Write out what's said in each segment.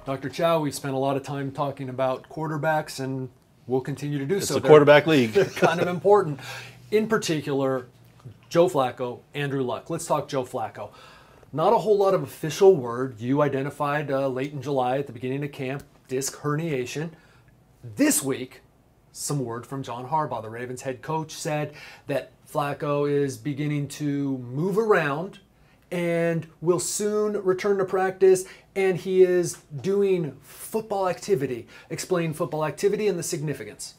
Dr. Chao, we've spent a lot of time talking about quarterbacks, and we'll continue to do so. It's a quarterback league. They're kind of important. In particular, Joe Flacco, Andrew Luck. Let's talk Joe Flacco. Not a whole lot of official word. You identified late in July at the beginning of camp, disc herniation. This week, some word from John Harbaugh, the Ravens head coach, said that Flacco is beginning to move around and will soon return to practice, and he is doing football activity. Explain football activity and the significance.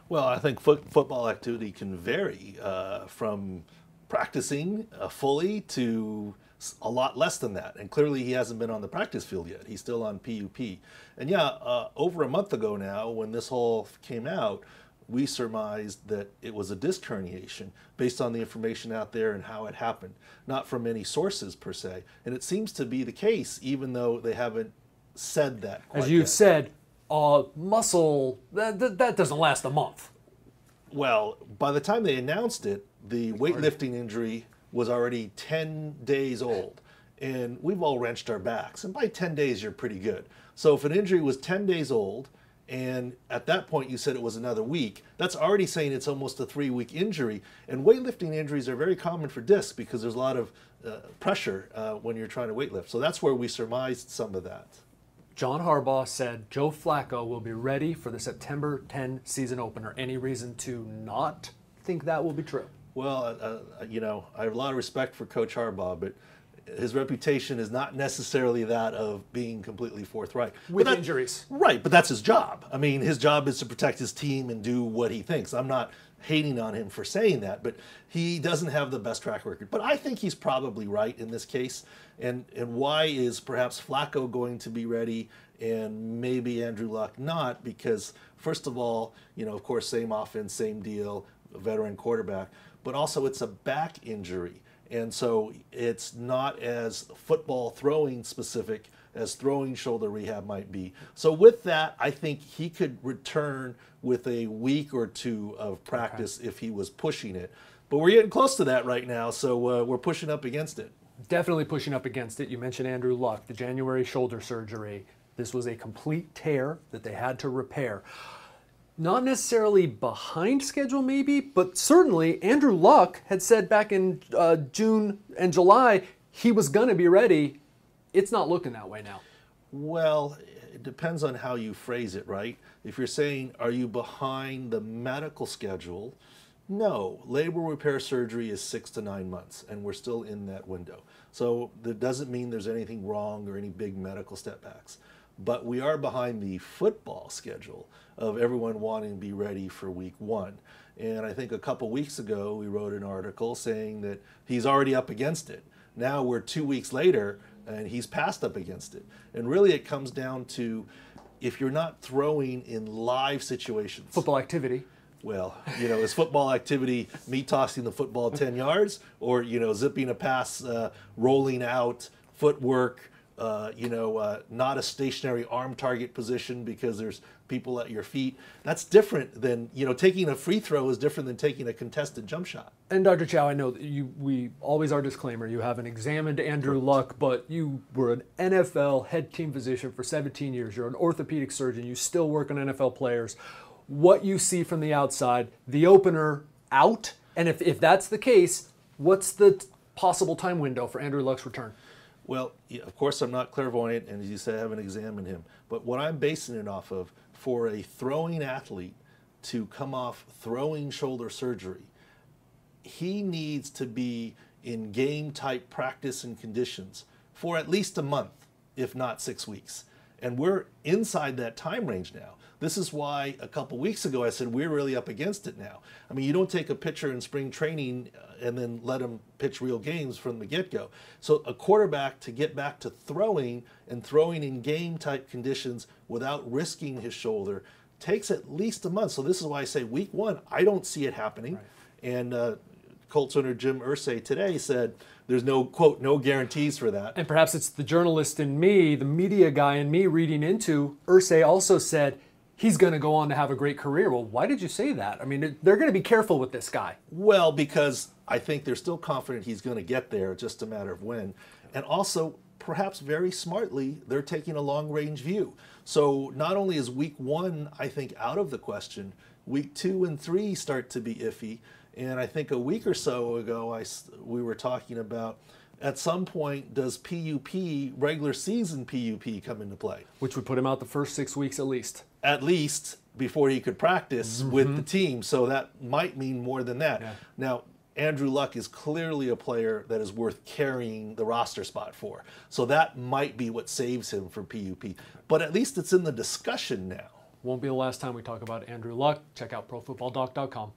Well, I think football activity can vary from practicing fully to a lot less than that. And clearly he hasn't been on the practice field yet. He's still on PUP. And yeah, over a month ago now, when this all came out, we surmised that it was a disc herniation based on the information out there and how it happened, not from any sources per se. And it seems to be the case, even though they haven't said that quite As you've yet. said, muscle, that doesn't last a month. Well, by the time they announced it, the weightlifting injury was already 10 days old. And we've all wrenched our backs. And by 10 days, you're pretty good. So if an injury was 10 days old, and at that point you said it was another week, that's already saying it's almost a 3-week injury. And weightlifting injuries are very common for discs because there's a lot of pressure when you're trying to weightlift. So that's where we surmised some of that. John Harbaugh said Joe Flacco will be ready for the September 10 season opener. Any reason to not think that will be true? Well, you know, I have a lot of respect for Coach Harbaugh, but his reputation is not necessarily that of being completely forthright. With injuries. Right, but that's his job. I mean, his job is to protect his team and do what he thinks. I'm not hating on him for saying that, but he doesn't have the best track record. But I think he's probably right in this case. And why is perhaps Flacco going to be ready and maybe Andrew Luck not? Because first of all, you know, of course, same offense, same deal, a veteran quarterback, but also it's a back injury. And so it's not as football throwing specific as throwing shoulder rehab might be. So with that, I think he could return with a week or two of practice if he was pushing it. But we're getting close to that right now, so we're pushing up against it. Definitely pushing up against it. You mentioned Andrew Luck, the January shoulder surgery. This was a complete tear that they had to repair. Not necessarily behind schedule maybe, but certainly Andrew Luck had said back in June and July he was going to be ready. It's not looking that way now. Well, it depends on how you phrase it, right? If you're saying, are you behind the medical schedule? No, labor repair surgery is 6 to 9 months, and we're still in that window. So that doesn't mean there's anything wrong or any big medical setbacks. But we are behind the football schedule of everyone wanting to be ready for week 1. And I think a couple weeks ago we wrote an article saying that he's already up against it. Now we're 2 weeks later and he's passed up against it. And really it comes down to if you're not throwing in live situations. Football activity. Well, you know, is football activity me tossing the football 10 yards or, you know, zipping a pass, rolling out, footwork, not a stationary arm target position because there's people at your feet. That's different than, you know, taking a free throw is different than taking a contested jump shot. And Dr. Chao, I know that we always our disclaimer, you haven't examined Andrew Luck, but you were an NFL head team physician for 17 years. You're an orthopedic surgeon. You still work on NFL players. What you see from the outside, the opener out, and if that's the case, what's the possible time window for Andrew Luck's return? Well, of course, I'm not clairvoyant, and as you said, I haven't examined him. But what I'm basing it off of, for a throwing athlete to come off throwing shoulder surgery, he needs to be in game-type practice and conditions for at least a month, if not 6 weeks. And we're inside that time range now. This is why a couple weeks ago I said we're really up against it now. I mean, you don't take a pitcher in spring training and then let him pitch real games from the get-go. So a quarterback to get back to throwing and throwing in game-type conditions without risking his shoulder takes at least a month. So this is why I say week 1, I don't see it happening. Right. And Colts owner Jim Irsay today said there's no, quote, no guarantees for that. And perhaps it's the journalist in me, the media guy in me reading into, Irsay also said, he's going to go on to have a great career. Well, why did you say that? I mean, they're going to be careful with this guy. Well, because I think they're still confident he's going to get there, just a matter of when. And also, perhaps very smartly, they're taking a long-range view. So not only is week 1, I think, out of the question, week 2 and 3 start to be iffy. And I think a week or so ago, we were talking about, at some point, does PUP, regular season PUP, come into play? Which would put him out the first 6 weeks at least. At least before he could practice with the team. So that might mean more than that. Yeah. Now, Andrew Luck is clearly a player that is worth carrying the roster spot for. So that might be what saves him from PUP. But at least it's in the discussion now. Won't be the last time we talk about Andrew Luck. Check out profootballdoc.com.